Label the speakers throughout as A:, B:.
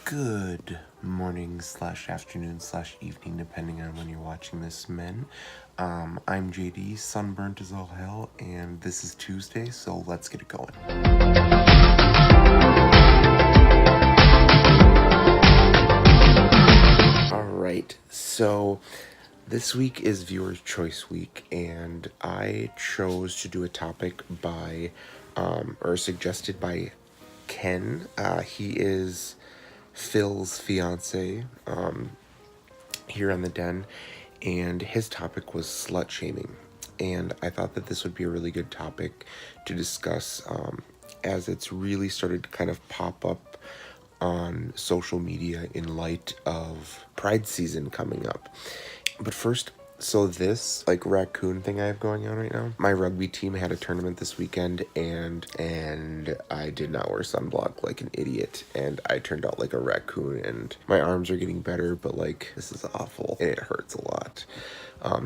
A: Good morning slash afternoon slash evening, depending on when you're watching this, men. I'm JD, sunburnt as all hell, and this is Tuesday, so let's get it going. Alright, so this week is Viewer's Choice Week, and I chose to do a topic by, suggested by Ken. He is Phil's fiance here on the Den, and his topic was slut shaming. And I thought that this would be a really good topic to discuss as it's really started to kind of pop up on social media in light of Pride season coming up. But first, so this raccoon thing I have going on right now, my rugby team had a tournament this weekend, and I did not wear sunblock like an idiot, and I turned out like a raccoon, and my arms are getting better, but this is awful and it hurts a lot.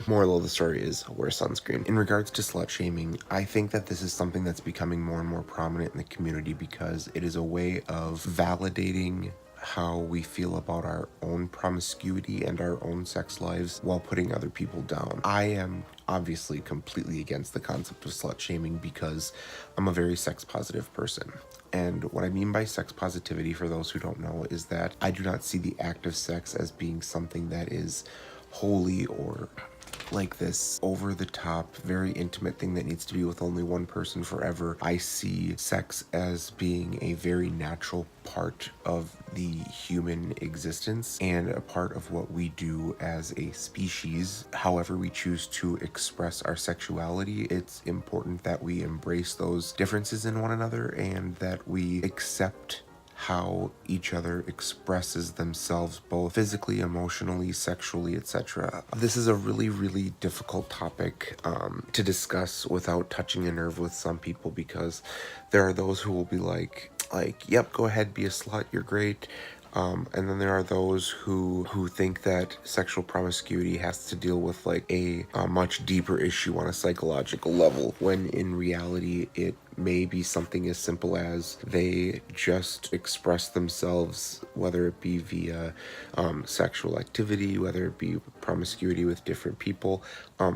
A: Moral of the story is wear sunscreen. In regards to slut shaming, I think that this is something that's becoming more and more prominent in the community because it is a way of validating how we feel about our own promiscuity and our own sex lives while putting other people down. I am obviously completely against the concept of slut shaming because I'm a very sex positive person. And what I mean by sex positivity, for those who don't know, is that I do not see the act of sex as being something that is holy or like this over-the-top, very intimate thing that needs to be with only one person forever. I see sex as being a very natural part of the human existence and a part of what we do as a species. However we choose to express our sexuality, it's important that we embrace those differences in one another and that we accept how each other expresses themselves both physically, emotionally, sexually, etc. This is a really, really difficult topic to discuss without touching a nerve with some people, because there are those who will be like, yep, go ahead, be a slut, you're great. And then there are those who think that sexual promiscuity has to deal with a much deeper issue on a psychological level, when in reality it may be something as simple as they just express themselves, whether it be via sexual activity, whether it be promiscuity with different people.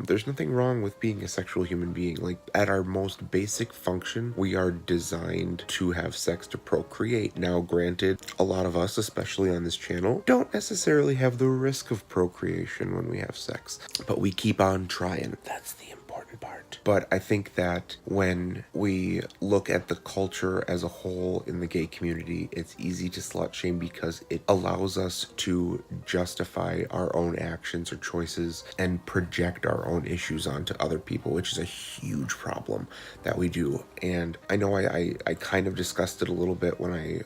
A: There's nothing wrong with being a sexual human being. At our most basic function, we are designed to have sex to procreate. Now, granted, a lot of us, especially on this channel, don't necessarily have the risk of procreation when we have sex, but we keep on trying. That's the important part. But I think that when we look at the culture as a whole in the gay community, it's easy to slut shame because it allows us to justify our own actions or choices and project our own issues onto other people, which is a huge problem that we do. And I know I kind of discussed it a little bit when I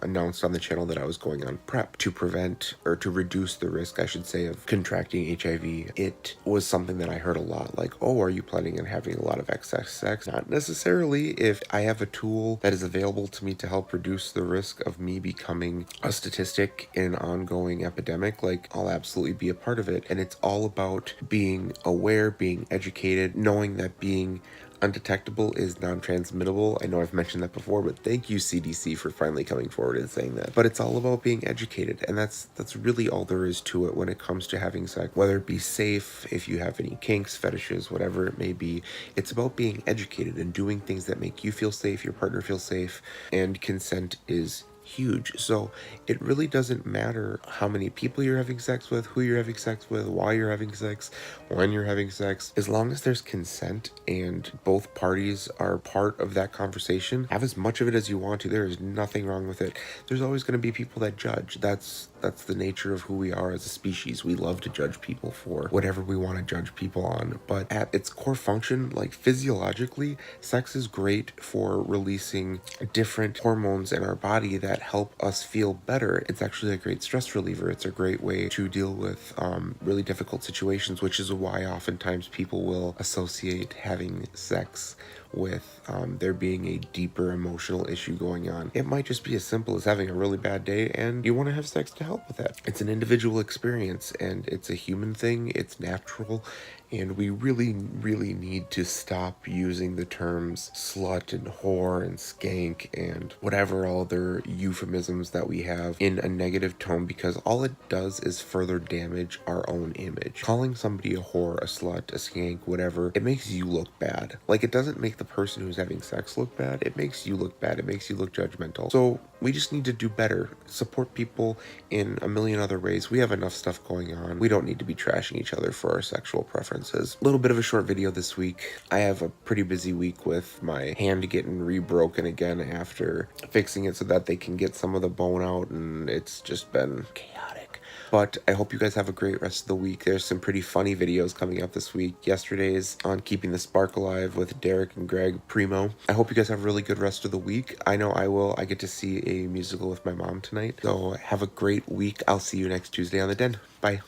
A: announced on the channel that I was going on PrEP to prevent, or to reduce the risk, I should say, of contracting HIV. It was something that I heard a lot, oh, are you planning on having a lot of excess sex? Not necessarily. If I have a tool that is available to me to help reduce the risk of me becoming a statistic in an ongoing epidemic, I'll absolutely be a part of it. And it's all about being aware, being educated, knowing that being undetectable is non-transmittable. I know I've mentioned that before, but thank you, CDC, for finally coming forward and saying that. But it's all about being educated, and that's really all there is to it when it comes to having sex. Whether it be safe, if you have any kinks, fetishes, whatever it may be, it's about being educated and doing things that make you feel safe, your partner feel safe, and consent is huge. So it really doesn't matter how many people you're having sex with, who you're having sex with, why you're having sex, when you're having sex. As long as there's consent and both parties are part of that conversation, have as much of it as you want to. There is nothing wrong with it. There's always going to be people that judge. That's the nature of who we are as a species. We love to judge people for whatever we want to judge people on. But at its core function, physiologically, sex is great for releasing different hormones in our body that help us feel better. It's actually a great stress reliever. It's a great way to deal with really difficult situations, which is why oftentimes people will associate having sex with there being a deeper emotional issue going on. It might just be as simple as having a really bad day and you want to have sex to help with that. It's an individual experience and it's a human thing. It's natural, And we really, really need to stop using the terms slut and whore and skank and whatever other euphemisms that we have in a negative tone, because all it does is further damage our own image. Calling somebody a whore, a slut, a skank, whatever, it makes you look bad. Like, it doesn't make the person who's having sex look bad, it makes you look bad, it makes you look judgmental. So we just need to do better. Support people in a million other ways. We have enough stuff going on. We don't need to be trashing each other for our sexual preferences. A little bit of a short video this week. I have a pretty busy week with my hand getting rebroken again after fixing it so that they can get some of the bone out, and it's just been chaotic. But I hope you guys have a great rest of the week. There's some pretty funny videos coming up this week. Yesterday's on Keeping the Spark Alive with Derek and Greg Primo. I hope you guys have a really good rest of the week. I know I will. I get to see a musical with my mom tonight. So have a great week. I'll see you next Tuesday on the Den. Bye.